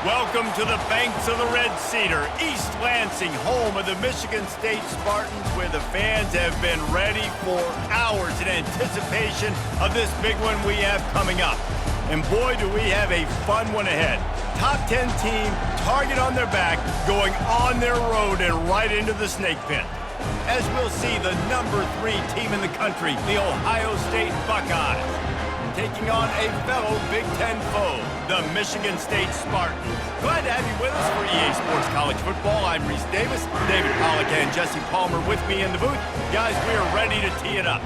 Welcome to the banks of the Red Cedar, East Lansing, home of the Michigan State Spartans, where the fans have been ready for hours in anticipation of this big one we have coming up. And boy, do we have a fun one ahead. Top 10 team, target on their back, going on their road and right into the snake pit. As we'll see, the number 3 team in the country, the Ohio State Buckeyes, taking on a fellow Big Ten foe, the Michigan State Spartans. Glad to have you with us for EA Sports College Football. I'm Reese Davis, David Pollack and Jesse Palmer with me in the booth. Guys, we are ready to tee it up.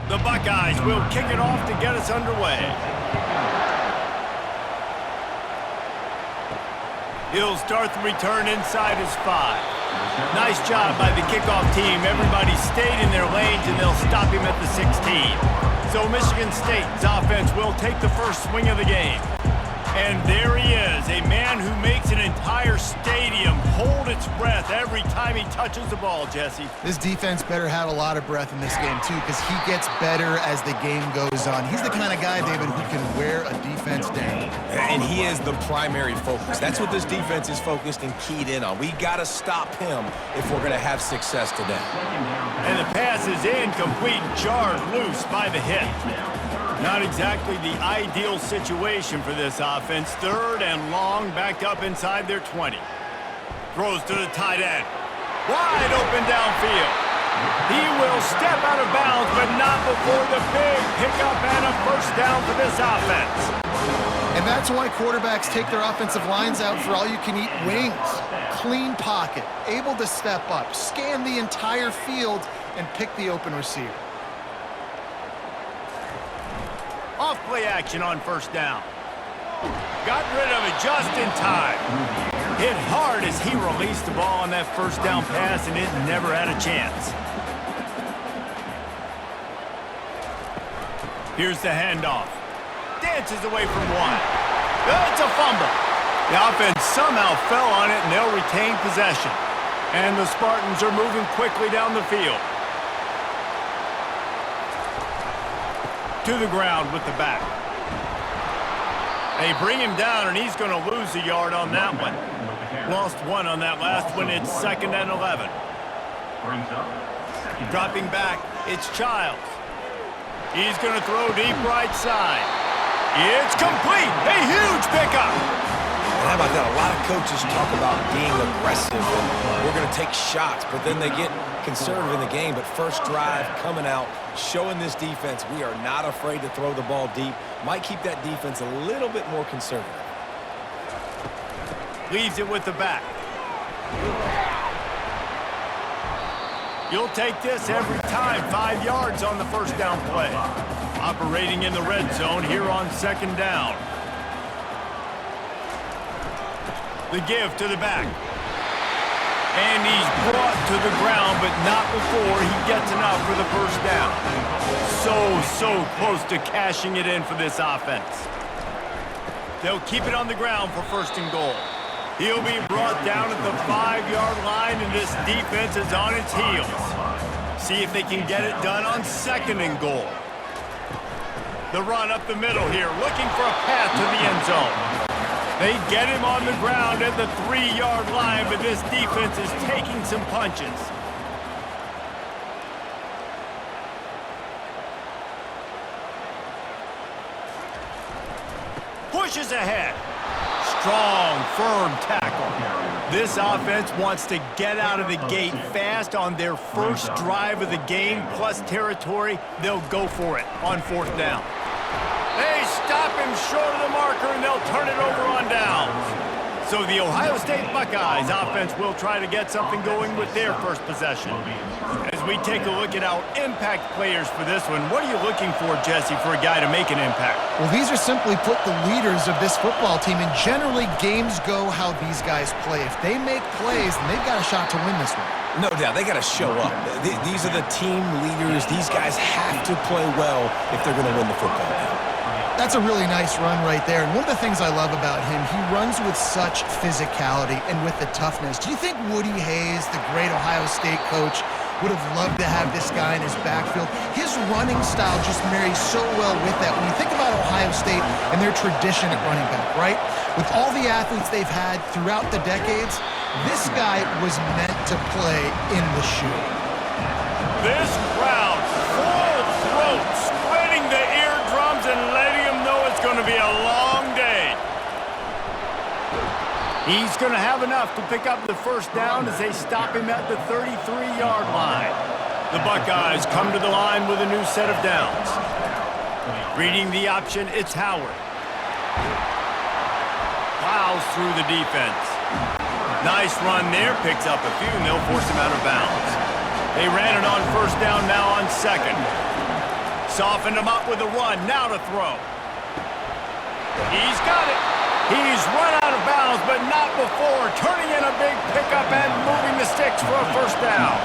The Buckeyes will kick it off to get us underway. He'll start the return inside his 5. Nice job by the kickoff team. Everybody stayed in their lanes, and they'll stop him at the 16. So Michigan State's offense will take the first swing of the game. And there he is, a man who makes an entire stadium hold its breath every time he touches the ball, Jesse. This defense better have a lot of breath in this game, too, because he gets better as the game goes on. He's the kind of guy, David, who can wear a defense down. And he is the primary focus. That's what this defense is focused and keyed in on. We got to stop him if we're going to have success today. And the pass is incomplete, jarred loose by the hit. Not exactly the ideal situation for this offense. 3rd and long, back up inside their 20. Throws to the tight end. Wide open downfield. He will step out of bounds, but not before the big pickup and a first down for this offense. And that's why quarterbacks take their offensive lines out for all-you-can-eat wings. Clean pocket, able to step up, scan the entire field, and pick the open receiver. Off play action on first down. Got rid of it just in time. Hit hard as he released the ball on that first down pass, and it never had a chance. Here's the handoff. Dances away from one. It's a fumble. The offense somehow fell on it, and they'll retain possession. And the Spartans are moving quickly down the field. To the ground with the back. They bring him down, and he's going to lose a yard on that one. Lost 1 on that last one. It's 2nd and 11. Dropping back, it's Childs. He's going to throw deep right side. It's complete. A huge pickup. And how about that? A lot of coaches talk about being aggressive and we're going to take shots, but then they get conservative in the game. But first drive coming out, showing this defense we are not afraid to throw the ball deep. Might keep that defense a little bit more conservative. Leaves it with the back. You'll take this every time. 5 yards on the first down play. Operating in the red zone here on 2nd down. The give to the back. And he's brought to the ground, but not before he gets enough for the first down. So close to cashing it in for this offense. They'll keep it on the ground for 1st and goal. He'll be brought down at the 5-yard line, and this defense is on its heels. See if they can get it done on 2nd and goal. The run up the middle here, looking for a path to the end zone. They get him on the ground at the 3-yard line, but this defense is taking some punches. Pushes ahead. Strong, firm tackle. This offense wants to get out of the gate fast on their first drive of the game, plus territory. They'll go for it on 4th down. They stop him short of the marker, and they'll turn it over on downs. So the Ohio State Buckeyes offense will try to get something going with their first possession. As we take a look at our impact players for this one, what are you looking for, Jesse, for a guy to make an impact? Well, these are simply put the leaders of this football team, and generally games go how these guys play. If they make plays, then they've got a shot to win this one. No doubt, they got to show up. These are the team leaders. These guys have to play well if they're going to win the football game. That's a really nice run right there. And one of the things I love about him, he runs with such physicality and with the toughness. Do you think Woody Hayes, the great Ohio State coach, would have loved to have this guy in his backfield? His running style just marries so well with that. When you think about Ohio State and their tradition at running back, right? With all the athletes they've had throughout the decades, this guy was meant to play in the shoe. This crowd, full throat, splitting the eardrums and letting them know it's going to be a long day. He's going to have enough to pick up the first down as they stop him at the 33-yard line. The Buckeyes come to the line with a new set of downs. Reading the option, it's Howard. Plows through the defense. Nice run there, picks up a few, and they'll force him out of bounds. They ran it on first down, now on second. Softened him up with a run, now to throw. He's got it. He's run out of bounds, but not before, turning in a big pickup and moving the sticks for a first down.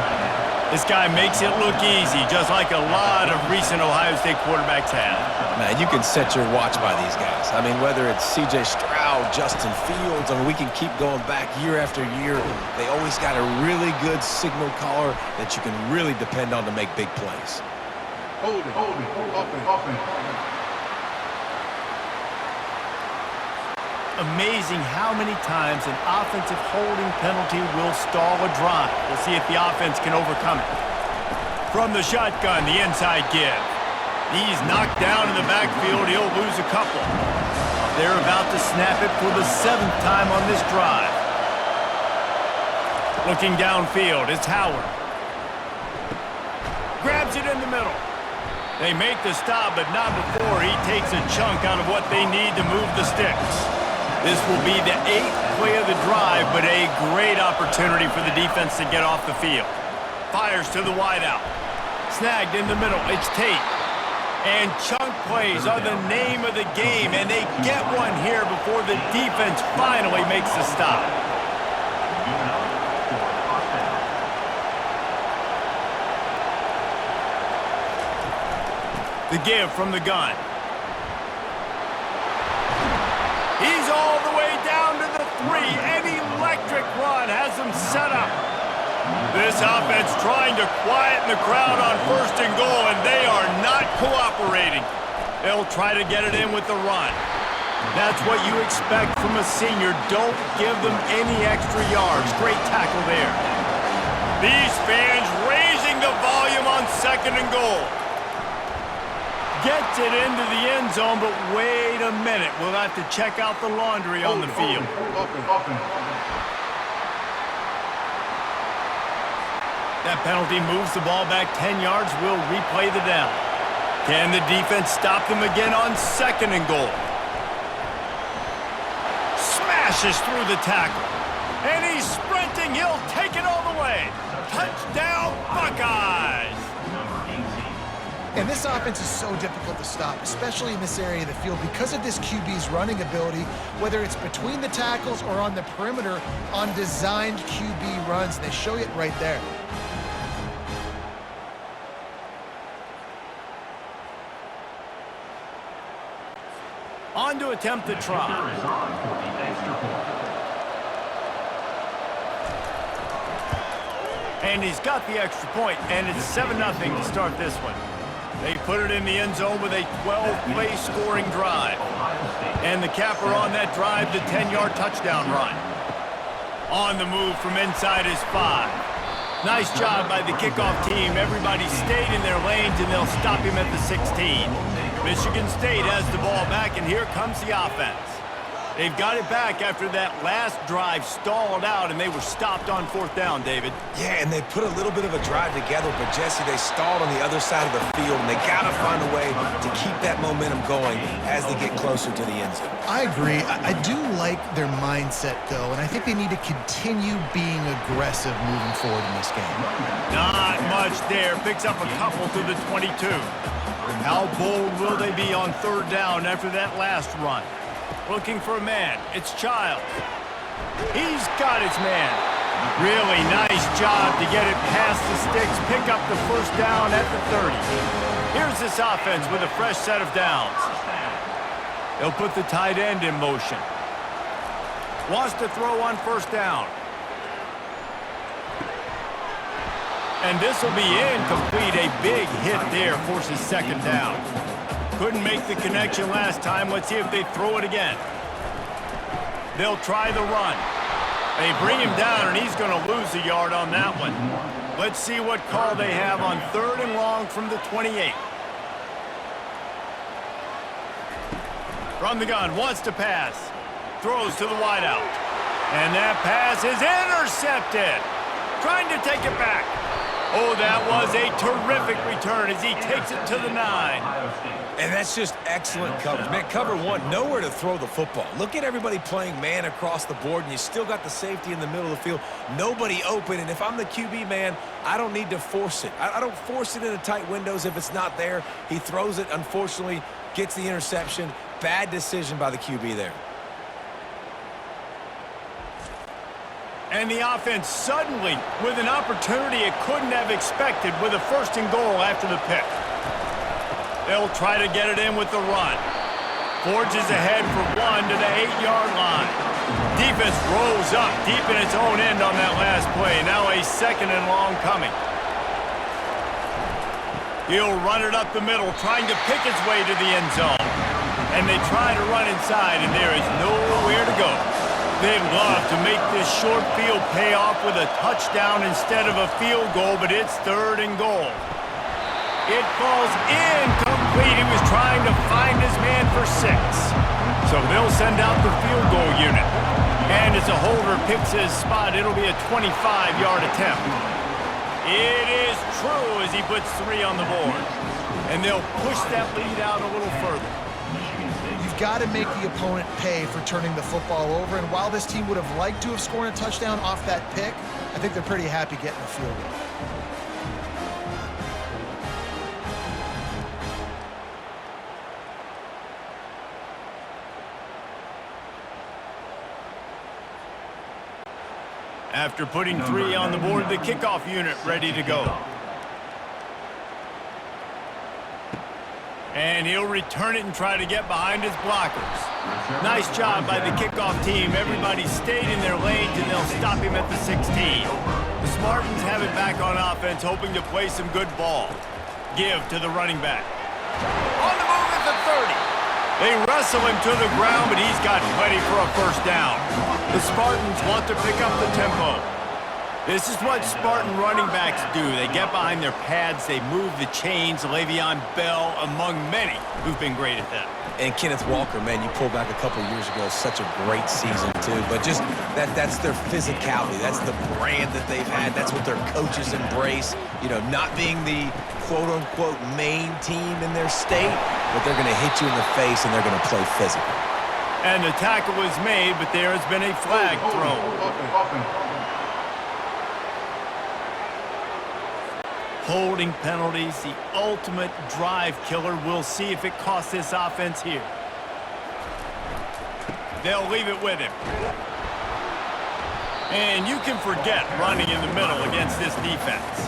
This guy makes it look easy, just like a lot of recent Ohio State quarterbacks have. Man, you can set your watch by these guys. I mean, whether it's C.J. Stroud, Justin Fields, I mean, we can keep going back year after year. They always got a really good signal caller that you can really depend on to make big plays. Hold it, open. Amazing how many times an offensive holding penalty will stall a drive. We'll see if the offense can overcome it. From the shotgun, the inside give. He's knocked down in the backfield. He'll lose a couple. They're about to snap it for the 7th time on this drive. Looking downfield, it's Howard. Grabs it in the middle. They make the stop, but not before he takes a chunk out of what they need to move the sticks. This will be the 8th play of the drive, but a great opportunity for the defense to get off the field. Fires to the wideout. Snagged in the middle, it's Tate. And chunk plays are the name of the game, and they get one here before the defense finally makes the stop. The give from the gun. He's all the way down to the 3. An electric run has him set up. This offense trying to quieten the crowd on 1st and goal, and they are not cooperating. They'll try to get it in with the run. That's what you expect from a senior. Don't give them any extra yards. Great tackle there. These fans raising the volume on 2nd and goal. Gets it into the end zone, but wait a minute. We'll have to check out the laundry on the field. Open. That penalty moves the ball back 10 yards. We'll replay the down. Can the defense stop them again on 2nd and goal? Smashes through the tackle. And he's sprinting. He'll take it all the way. Touchdown, Buckeyes! And this offense is so difficult to stop, especially in this area of the field, because of this QB's running ability, whether it's between the tackles or on the perimeter on designed QB runs. They show it right there. On to attempt the try. And he's got the extra point, and it's 7-0 to start this one. They put it in the end zone with a 12-play scoring drive. And the capper on that drive, the 10-yard touchdown run. On the move from inside his 5. Nice job by the kickoff team. Everybody stayed in their lanes, and they'll stop him at the 16. Michigan State has the ball back, and here comes the offense. They've got it back after that last drive stalled out, and they were stopped on 4th down, David. Yeah, and they put a little bit of a drive together, but, Jesse, they stalled on the other side of the field, and they got to find a way to keep that momentum going as they get closer to the end zone. I agree. I do like their mindset, though, and I think they need to continue being aggressive moving forward in this game. Not much there. Picks up a couple to the 22. How bold will they be on 3rd down after that last run? Looking for a man. It's Childs. He's got his man. Really nice job to get it past the sticks, pick up the 1st down at the 30. Here's this offense with a fresh set of downs. They'll put the tight end in motion. Wants to throw on 1st down. And this will be incomplete. A big hit there forces 2nd down. Couldn't make the connection last time. Let's see if they throw it again. They'll try the run. They bring him down, and he's going to lose a yard on that one. Let's see what call they have on 3rd and long from the 28. From the gun, wants to pass. Throws to the wideout. And that pass is intercepted. Trying to take it back. Oh, that was a terrific return as he takes it to the 9. And that's just excellent coverage. Man, cover 1, nowhere to throw the football. Look at everybody playing man across the board, and you still got the safety in the middle of the field. Nobody open, and if I'm the QB, man, I don't need to force it. I don't force it into tight windows if it's not there. He throws it, unfortunately, gets the interception. Bad decision by the QB there. And the offense suddenly with an opportunity it couldn't have expected with a 1st and goal after the pick. They'll try to get it in with the run. Forges ahead for 1 to the 8-yard line. Defense rolls up deep in its own end on that last play. Now a 2nd and long coming. He'll run it up the middle, trying to pick its way to the end zone. And they try to run inside, and there is nowhere to go. They'd love to make this short field pay off with a touchdown instead of a field goal, but it's 3rd and goal. It falls incomplete. He was trying to find his man for 6. So they'll send out the field goal unit. And as a holder picks his spot, it'll be a 25-yard attempt. It is true as he puts 3 on the board. And they'll push that lead out a little further. You've got to make the opponent pay for turning the football over, and while this team would have liked to have scored a touchdown off that pick, I think they're pretty happy getting the field goal. After putting 3 on the board, the kickoff unit ready to go. And he'll return it and try to get behind his blockers. Nice job by the kickoff team. Everybody stayed in their lanes, and they'll stop him at the 16. The Spartans have it back on offense, hoping to play some good ball. Give to the running back. On the move at the 30. They wrestle him to the ground, but he's got plenty for a 1st down. The Spartans want to pick up the tempo. This is what Spartan running backs do. They get behind their pads, they move the chains. Le'Veon Bell among many who've been great at that. And Kenneth Walker, man, you pulled back a couple years ago, such a great season too. But just that's their physicality. That's the brand that they've had. That's what their coaches embrace. You know, not being the quote-unquote main team in their state, but they're going to hit you in the face and they're going to play physical. And the tackle was made, but there has been a flag thrown. Holding penalties, the ultimate drive killer. We'll see if it costs this offense here. They'll leave it with him. And you can forget running in the middle against this defense.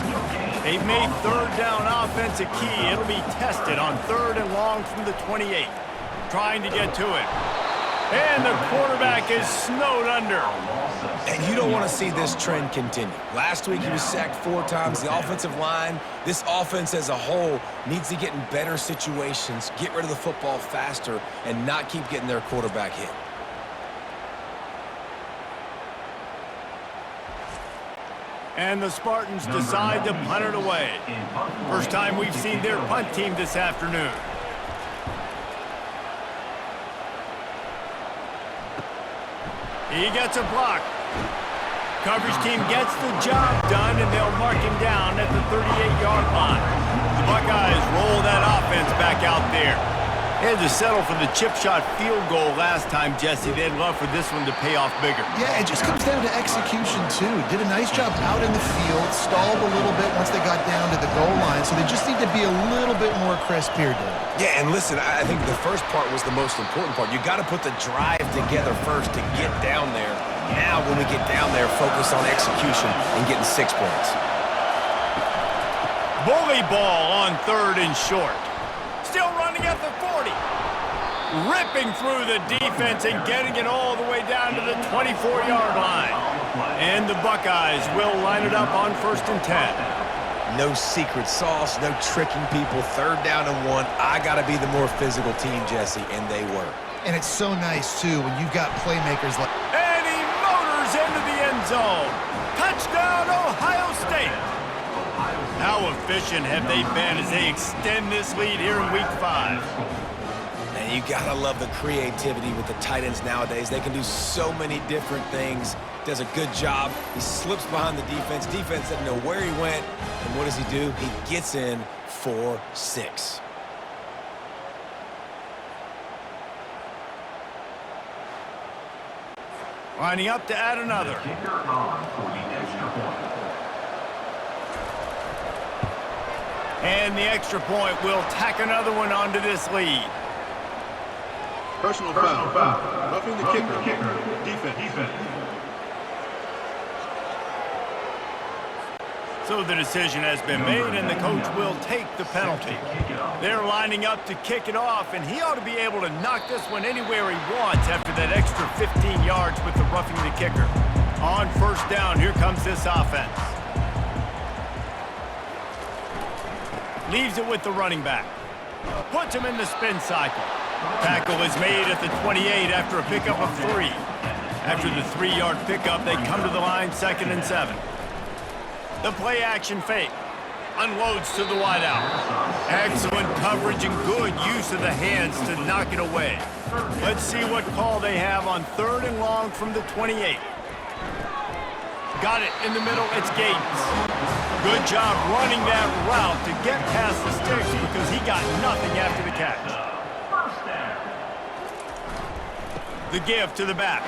They've made 3rd down offense a key. It'll be tested on 3rd and long from the 28. Trying to get to it. And the quarterback is snowed under. And you don't want to see this trend continue. Last week he was sacked 4 times. The offensive line, this offense as a whole, needs to get in better situations, get rid of the football faster, and not keep getting their quarterback hit. And the Spartans decide to punt it away. First time we've seen their punt team this afternoon. He gets a block. Coverage team gets the job done, and they'll mark him down at the 38-yard line. The Buckeyes roll that offense back out there. They had to settle for the chip shot field goal last time, Jesse. They'd love for this one to pay off bigger. Yeah, it just comes down to execution, too. Did a nice job out in the field, stalled a little bit once they got down to the goal line, so they just need to be a little bit more crisp here, Dave. Yeah, and listen, I think the first part was the most important part. You got to put the drive together first to get down there. Now, when we get down there, focus on execution and getting 6 points. Bully ball on 3rd and short. Still running at the 40. Ripping through the defense and getting it all the way down to the 24-yard line. And the Buckeyes will line it up on 1st and 10. No secret sauce, no tricking people. 3rd down and 1. I got to be the more physical team, Jesse, and they were. And it's so nice, too, when you've got playmakers like... And he motors into the end zone. Touchdown, Ohio State. How efficient have they been as they extend this lead here in Week 5? And you got to love the creativity with the tight ends nowadays. They can do so many different things. Does a good job. He slips behind the defense. Defense doesn't know where he went. And what does he do? He gets in for 6. Lining up to add another. And the extra point will tack another one onto this lead. Personal foul. Roughing the kicker. Defense. So the decision has been made, and the coach will take the penalty. They're lining up to kick it off, and he ought to be able to knock this one anywhere he wants after that extra 15 yards with the roughing the kicker. On 1st down, here comes this offense. Leaves it with the running back. Puts him in the spin cycle. Tackle is made at the 28 after a pickup of 3. After the 3-yard pickup, they come to the line 2nd and 7. The play action fake. Unloads to the wideout. Excellent coverage and good use of the hands to knock it away. Let's see what call they have on 3rd and long from the 28. Got it in the middle. It's Gates. Good job running that route to get past the sticks because he got nothing after the catch. The give to the back.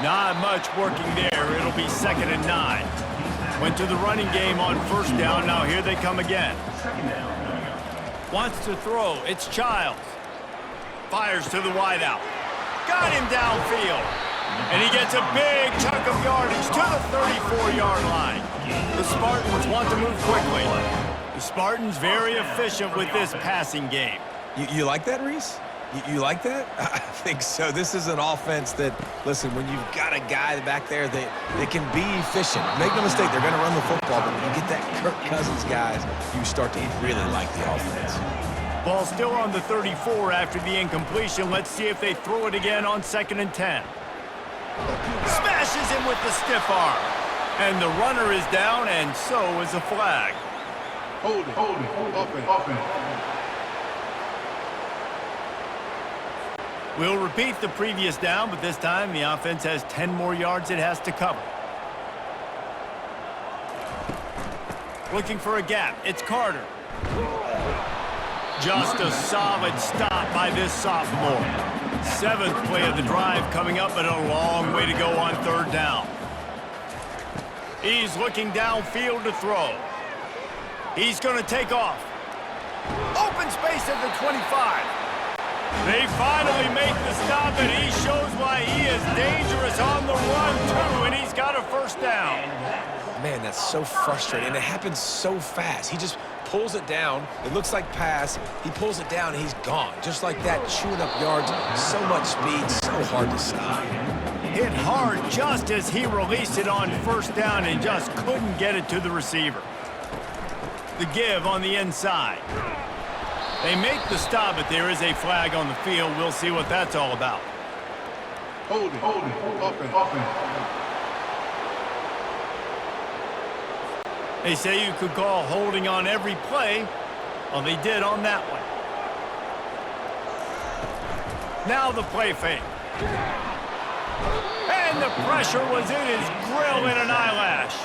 Not much working there. It'll be 2nd and 9. Went to the running game on 1st down. Now here they come again. Wants to throw. It's Childs. Fires to the wideout. Got him downfield. And he gets a big chunk of yardage to the 34-yard line. The Spartans want to move quickly. The Spartans very efficient with this passing game. You like that, Reese? You like that? I think so. This is an offense that, listen, when you've got a guy back there, they can be efficient. Make no mistake, they're going to run the football, but when you get that Kirk Cousins guys, you start to really like the offense. Ball still on the 34 after the incompletion. Let's see if they throw it again on 2nd and 10. Smashes him with the stiff arm. And the runner is down, and so is a flag. Hold it. Offense. We'll repeat the previous down, but this time the offense has 10 more yards it has to cover. Looking for a gap. It's Carter. Just a solid stop by this sophomore. 7th play of the drive coming up, but a long way to go on 3rd down. He's looking downfield to throw. He's going to take off. Open space at the 25. They finally make the stop, and he shows why he is dangerous on the run, too, and he's got a 1st down. Man, that's so frustrating, and it happens so fast. He just pulls it down. It looks like pass. He pulls it down, and he's gone. Just like that, chewing up yards. So much speed, so hard to stop. Hit hard just as he released it on 1st down and just couldn't get it to the receiver. The give on the inside. They make the stop, but there is a flag on the field. We'll see what that's all about. Hold it. Offense. They say you could call holding on every play. Well, they did on that one. Now the play fake. And the pressure was in his grill in an eyelash.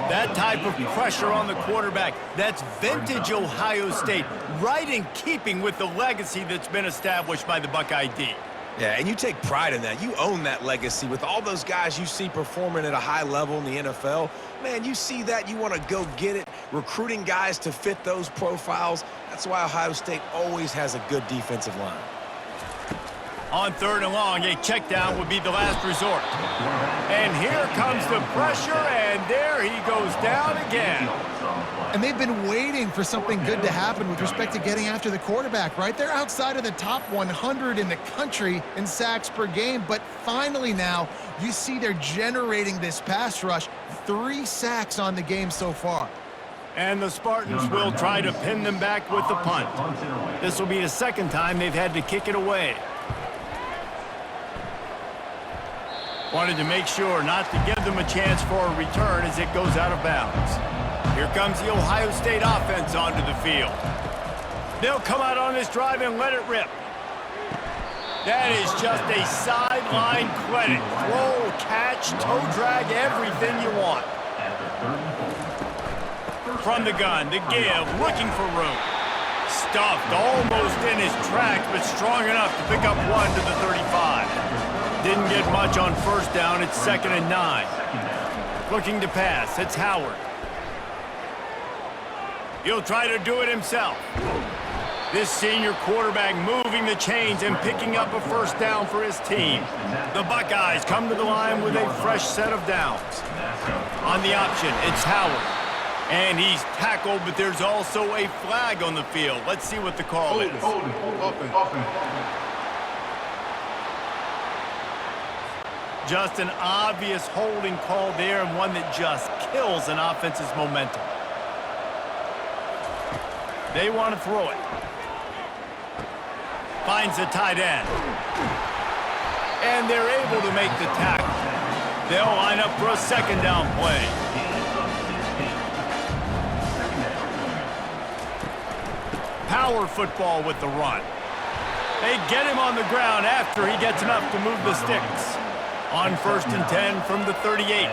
That type of pressure on the quarterback, that's vintage Ohio State, right in keeping with the legacy that's been established by the Buckeye D. Yeah, and you take pride in that. You own that legacy with all those guys you see performing at a high level in the NFL. Man, you see that, you want to go get it, recruiting guys to fit those profiles. That's why Ohio State always has a good defensive line. On 3rd and long, a check down would be the last resort. And here comes the pressure, and there he goes down again. And they've been waiting for something good to happen with respect to getting after the quarterback, right? They're outside of the top 100 in the country in sacks per game, but finally now you see they're generating this pass rush. 3 sacks on the game so far. And the Spartans will try to pin them back with the punt. This will be the 2nd time they've had to kick it away. Wanted to make sure not to give them a chance for a return as it goes out of bounds. Here comes the Ohio State offense onto the field. They'll come out on this drive and let it rip. That is just a sideline clinic. Throw, catch, toe drag, everything you want. From the gun, the give, looking for room. Stuffed almost in his tracks, but strong enough to pick up 1 to the 35. Didn't get much on 1st down. It's 2nd and 9. Looking to pass. It's Howard. He'll try to do it himself. This senior quarterback moving the chains and picking up a 1st down for his team. The Buckeyes come to the line with a fresh set of downs. On the option, it's Howard. And he's tackled, but there's also a flag on the field. Let's see what the call is. Just an obvious holding call there, and one that just kills an offense's momentum. They want to throw it. Finds the tight end. And they're able to make the tackle. They'll line up for a 2nd down play. Power football with the run. They get him on the ground after he gets enough to move the sticks. On 1st and 10 from the 38.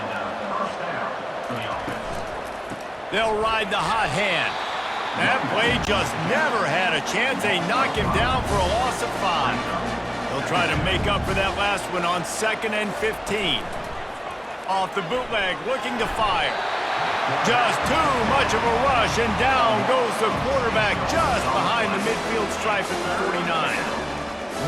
They'll ride the hot hand. That play just never had a chance. They knock him down for a loss of 5. They'll try to make up for that last one on 2nd and 15. Off the bootleg, looking to fire. Just too much of a rush, and down goes the quarterback just behind the midfield stripe at the 49.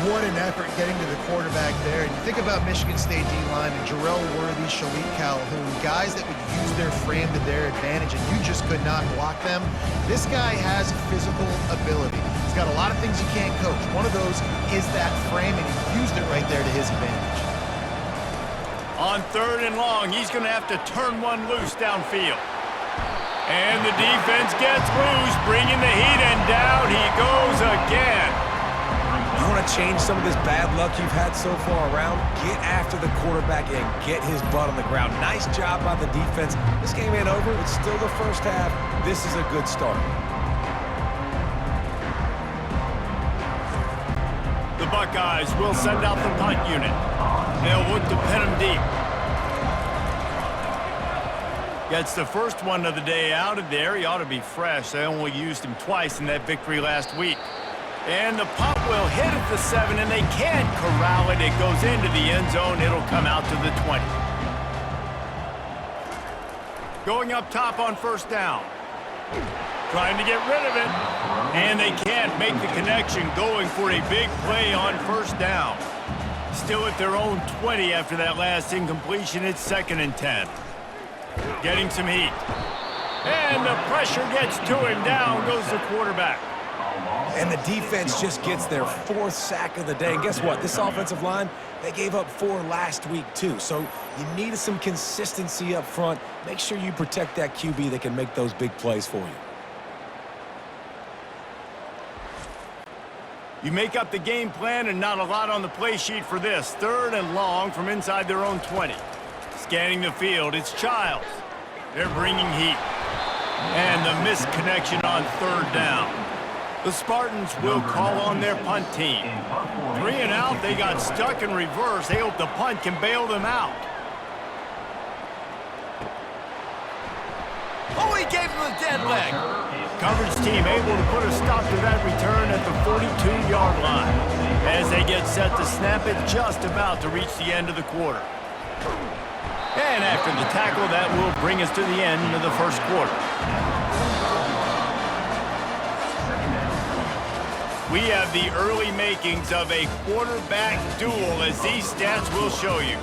What an effort getting to the quarterback there. And you think about Michigan State D-line and Jarrell Worthy, Shalik Calhoun, guys that would use their frame to their advantage, and you just could not block them. This guy has physical ability. He's got a lot of things you can't coach. One of those is that frame, and he used it right there to his advantage. On 3rd and long, he's going to have to turn one loose downfield. And the defense gets loose, bringing the heat, and down he goes again. You want to change some of this bad luck you've had so far around? Get after the quarterback and get his butt on the ground. Nice job by the defense. This game ain't over. It's still the 1st half. This is a good start. The Buckeyes will send out the punt unit. They'll look to pin him deep. Gets the first one of the day out of there. He ought to be fresh. They only used him twice in that victory last week. And the punt will hit at the 7, and they can't corral it. It goes into the end zone. It'll come out to the 20. Going up top on 1st down. Trying to get rid of it. And they can't make the connection, going for a big play on 1st down. Still at their own 20 after that last incompletion. It's 2nd and 10. Getting some heat. And the pressure gets to him. Down goes the quarterback. And the defense just gets their 4th sack of the day. And guess what? This offensive line, they gave up 4 last week too. So you need some consistency up front. Make sure you protect that QB that can make those big plays for you. You make up the game plan, and not a lot on the play sheet for this. 3rd and long from inside their own 20. Scanning the field, it's Childs. They're bringing heat. And the missed connection on 3rd down. The Spartans will call on their punt team. 3 and out, they got stuck in reverse. They hope the punt can bail them out. Oh, he gave him a dead leg. Coverage team able to put a stop to that return at the 42-yard line. As they get set to snap it, just about to reach the end of the quarter. And after the tackle, that will bring us to the end of the first quarter. We have the early makings of a quarterback duel, as these stats will show you.